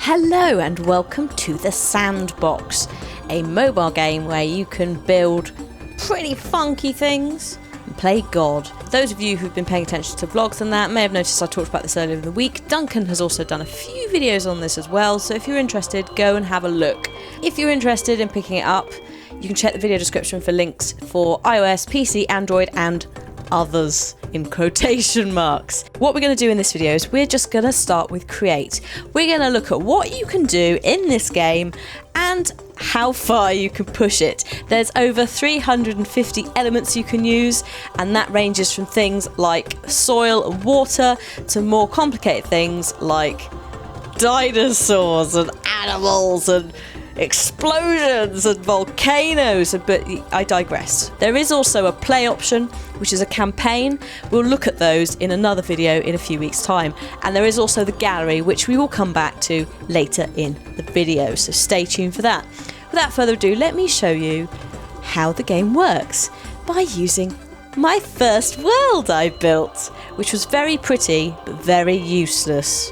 Hello and welcome to the Sandbox, a mobile game where you can build pretty funky things and play God. Those of you who've been paying attention to vlogs and that may have noticed I talked about this earlier in the week. Duncan has also done a few videos on this as well, so if you're interested, go and have a look. If you're interested in picking it up, you can check the video description for links for iOS, PC, Android and others in quotation marks. What we're going to do in this video is we're just going to start with create. We're going to look at what you can do in this game and how far you can push it. There's over 350 elements you can use, and that ranges from things like soil and water to more complicated things like dinosaurs and animals and explosions and volcanoes, but I digress. There is also a play option, which is a campaign. We'll look at those in another video in a few weeks' time. And there is also the gallery, which we will come back to later in the video, so stay tuned for that. Without further ado, let me show you how the game works by using my first world I built, which was very pretty but very useless.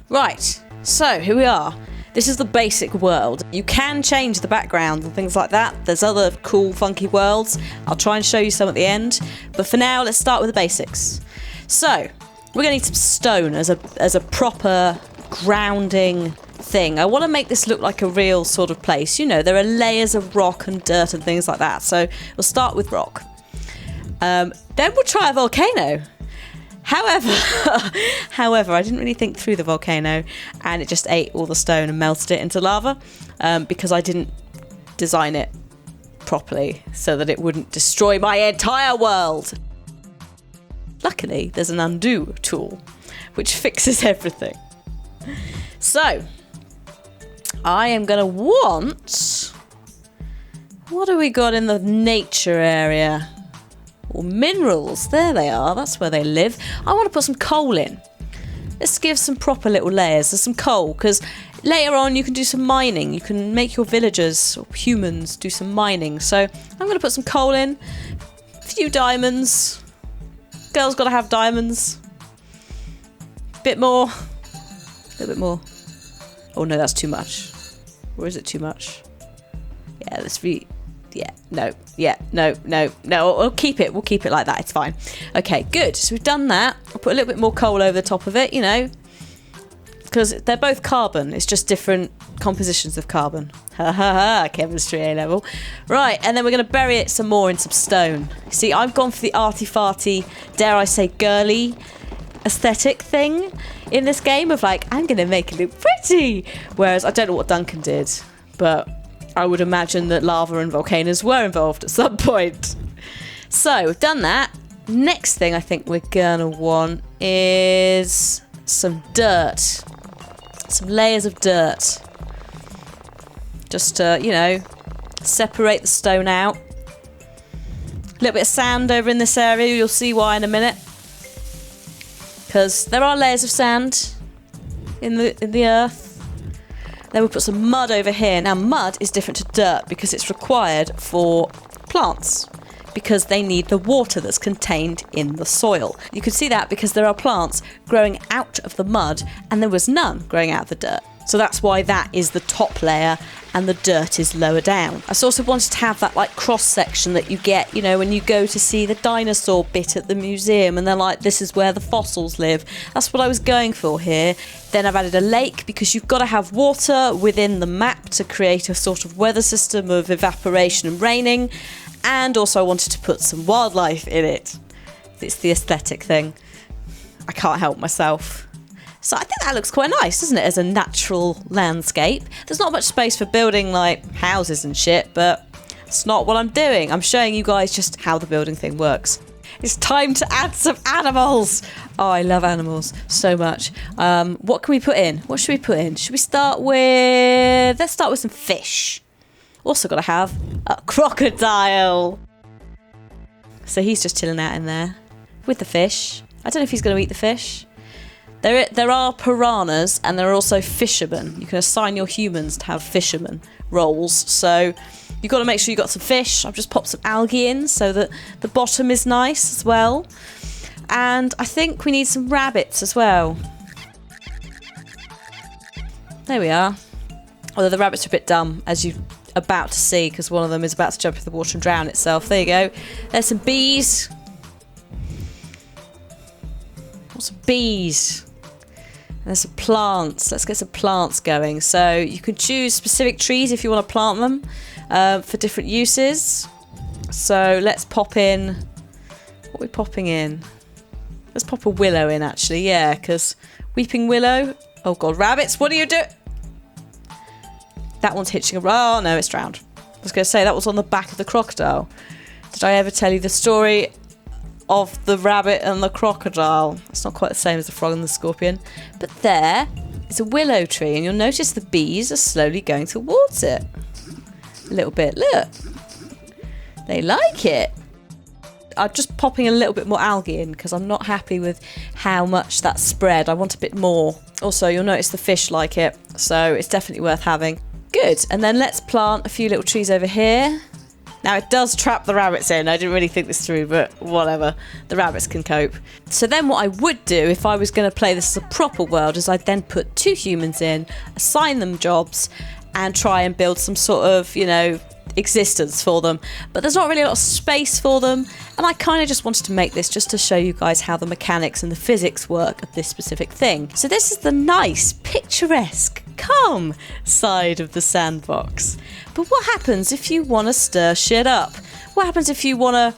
Right, so here we are. This is the basic world. You can change the background and things like that. There's other cool, funky worlds. I'll try and show you some at the end. But for now, let's start with the basics. So, we're going to need some stone as a proper grounding thing. I want to make this look like a real sort of place. You know, there are layers of rock and dirt and things like that. So, we'll start with rock. Then we'll try a volcano. However, I didn't really think through the volcano and it just ate all the stone and melted it into lava because I didn't design it properly so that it wouldn't destroy my entire world. Luckily, there's an undo tool which fixes everything. So, I am going to want... What do we got in the nature area? Or minerals, there they are, that's where they live. I want to put some coal in. Let's give some proper little layers. There's some coal, because later on you can do some mining. You can make your villagers, or humans, do some mining. So I'm going to put some coal in, a few diamonds. Girls got to have diamonds. Bit more. A little bit more. Oh no, that's too much. Or is it too much? Yeah, let's read. No, we'll keep it like that, it's fine. Okay, good, so we've done that. I'll put a little bit more coal over the top of it, you know, because they're both carbon, it's just different compositions of carbon. Ha ha ha, chemistry A level. Right, and then we're going to bury it some more in some stone. See, I've gone for the arty-farty, dare I say girly aesthetic thing in this game of like, I'm going to make it look pretty. Whereas I don't know what Duncan did, but I would imagine that lava and volcanoes were involved at some point. So, we've done that. Next thing I think we're gonna want is some dirt. Some layers of dirt. Just to, you know, separate the stone out. A little bit of sand over in this area, you'll see why in a minute. Because there are layers of sand in the earth. Then we'll put some mud over here. Now mud is different to dirt because it's required for plants because they need the water that's contained in the soil. You can see that because there are plants growing out of the mud and there was none growing out of the dirt. So that's why that is the top layer and the dirt is lower down. I also wanted to have that like cross section that you get, you know, when you go to see the dinosaur bit at the museum and they're like, this is where the fossils live. That's what I was going for here. Then I've added a lake because you've got to have water within the map to create a sort of weather system of evaporation and raining. And also I wanted to put some wildlife in it. It's the aesthetic thing. I can't help myself. So I think that looks quite nice, doesn't it, as a natural landscape. There's not much space for building, like, houses and shit, but it's not what I'm doing. I'm showing you guys just how the building thing works. It's time to add some animals. Oh, I love animals so much. What can we put in? What should we put in? Should we start with... Let's start with some fish. Also got to have a crocodile. So he's just chilling out in there with the fish. I don't know if he's going to eat the fish. There are piranhas and there are also fishermen. You can assign your humans to have fisherman roles. So you've got to make sure you've got some fish. I've just popped some algae in so that the bottom is nice as well. And I think we need some rabbits as well. There we are. Although the rabbits are a bit dumb, as you're about to see, because one of them is about to jump into the water and drown itself. There you go. There's some bees. Lots of bees. There's some plants. Let's get some plants going. So you can choose specific trees if you want to plant them for different uses. So let's pop in... What are we popping in? Let's pop a willow in, actually. Yeah, because weeping willow... Oh, God. Rabbits, what are you doing? That one's hitching a... Oh, no, it's drowned. I was going to say, that was on the back of the crocodile. Did I ever tell you the story of the rabbit and the crocodile? It's not quite the same as the frog and the scorpion. But there is a willow tree, and you'll notice the bees are slowly going towards it. A little bit. Look. They like it. I'm just popping a little bit more algae in because I'm not happy with how much that's spread. I want a bit more. Also, you'll notice the fish like it, so it's definitely worth having. Good. And then let's plant a few little trees over here. Now, it does trap the rabbits in. I didn't really think this through, but whatever. The rabbits can cope. So then what I would do if I was going to play this as a proper world is I'd then put 2 humans in, assign them jobs, and try and build some sort of, you know, existence for them. But there's not really a lot of space for them, and I kind of just wanted to make this just to show you guys how the mechanics and the physics work of this specific thing. So this is the nice, picturesque, calm side of the sandbox. But what happens if you want to stir shit up? What happens if you want to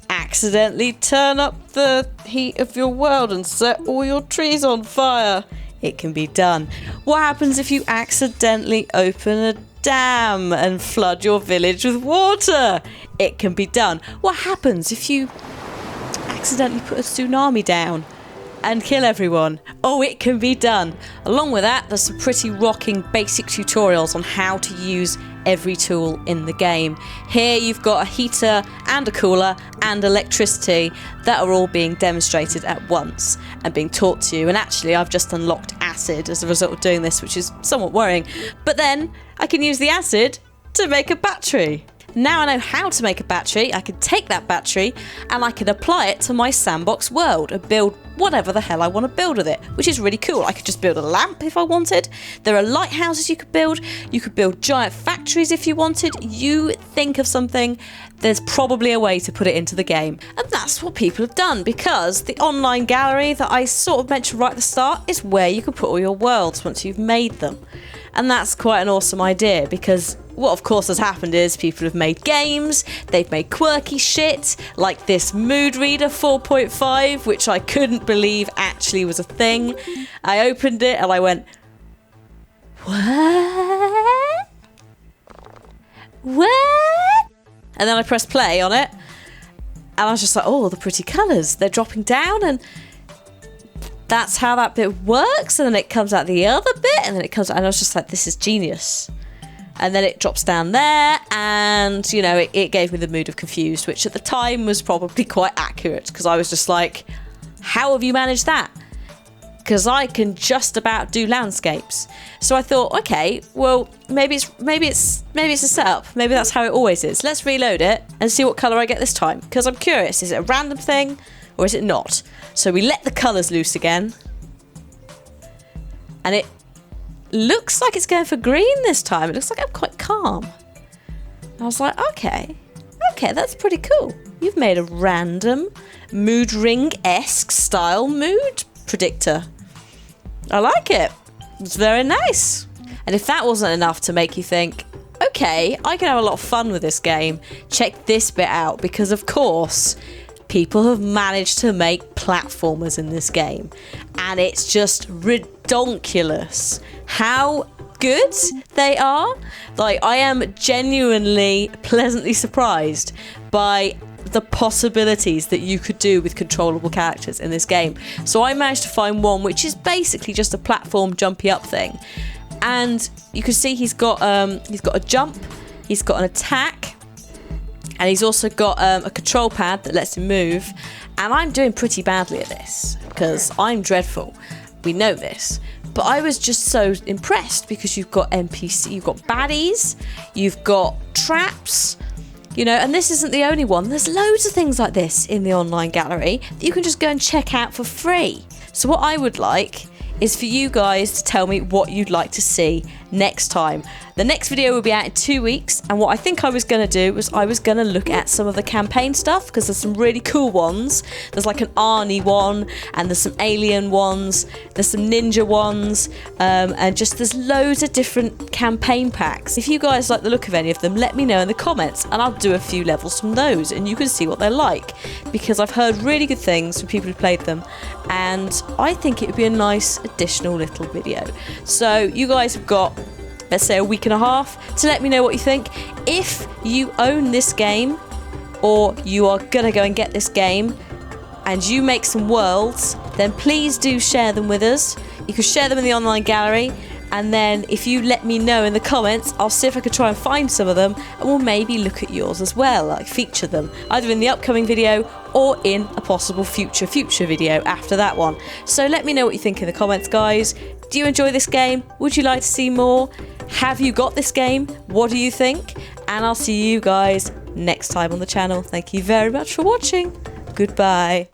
accidentally turn up the heat of your world and set all your trees on fire? It can be done. What happens if you accidentally open a dam and flood your village with water? It can be done. What happens if you accidentally put a tsunami down and kill everyone? Oh, it can be done. Along with that, there's some pretty rocking basic tutorials on how to use every tool in the game. Here you've got a heater and a cooler and electricity that are all being demonstrated at once and being taught to you. And actually, I've just unlocked acid as a result of doing this, which is somewhat worrying. But then I can use the acid to make a battery. Now I know how to make a battery, I can take that battery and I can apply it to my sandbox world and build whatever the hell I want to build with it, which is really cool. I could just build a lamp if I wanted. There are lighthouses you could build. You could build giant factories if you wanted. You think of something, there's probably a way to put it into the game. And that's what people have done, because the online gallery that I sort of mentioned right at the start is where you can put all your worlds once you've made them. And that's quite an awesome idea, because what of course has happened is people have made games, they've made quirky shit, like this Mood Reader 4.5, which I couldn't believe actually was a thing. I opened it and I went, what? What? And then I pressed play on it, and I was just like, oh, the pretty colours, they're dropping down, and that's how that bit works. And then it comes out the other bit, and then it comes out, and I was just like, this is genius. And then it drops down there, and, you know, it gave me the mood of confused, which at the time was probably quite accurate, because I was just like, how have you managed that? Because I can just about do landscapes. So I thought, okay, well, maybe it's a setup. Maybe that's how it always is. Let's reload it and see what colour I get this time, because I'm curious, is it a random thing or is it not? So we let the colours loose again, and it looks like it's going for green this time. It looks like I'm quite calm. I was like, okay, that's pretty cool. You've made a random mood ring-esque style mood predictor. I like it. It's very nice. And if that wasn't enough to make you think, okay, I can have a lot of fun with this game, check this bit out, because of course people have managed to make platformers in this game, and it's just redonkulous how good they are. Like, I am genuinely pleasantly surprised by the possibilities that you could do with controllable characters in this game. So I managed to find one which is basically just a platform jumpy up thing, and you can see he's got a jump, he's got an attack, and he's also got a control pad that lets him move. And I'm doing pretty badly at this because I'm dreadful. We know this. But I was just so impressed because you've got NPC, you've got baddies, you've got traps, you know, and this isn't the only one. There's loads of things like this in the online gallery that you can just go and check out for free. So what I would like is for you guys to tell me what you'd like to see next time. The next video will be out in 2 weeks, and what I think I was going to do was I was going to look at some of the campaign stuff, because there's some really cool ones. There's like an Arnie one, and there's some alien ones, there's some ninja ones, and just there's loads of different campaign packs. If you guys like the look of any of them, let me know in the comments, and I'll do a few levels from those, and you can see what they're like, because I've heard really good things from people who played them, and I think it would be a nice additional little video. So you guys have got, let's say, a week and a half to let me know what you think. If you own this game, or you are gonna go and get this game, and you make some worlds, then please do share them with us. You can share them in the online gallery, and then if you let me know in the comments, I'll see if I can try and find some of them, and we'll maybe look at yours as well, like feature them, either in the upcoming video or in a possible future video after that one. So let me know what you think in the comments, guys. Do you enjoy this game? Would you like to see more? Have you got this game? What do you think? And I'll see you guys next time on the channel. Thank you very much for watching. Goodbye.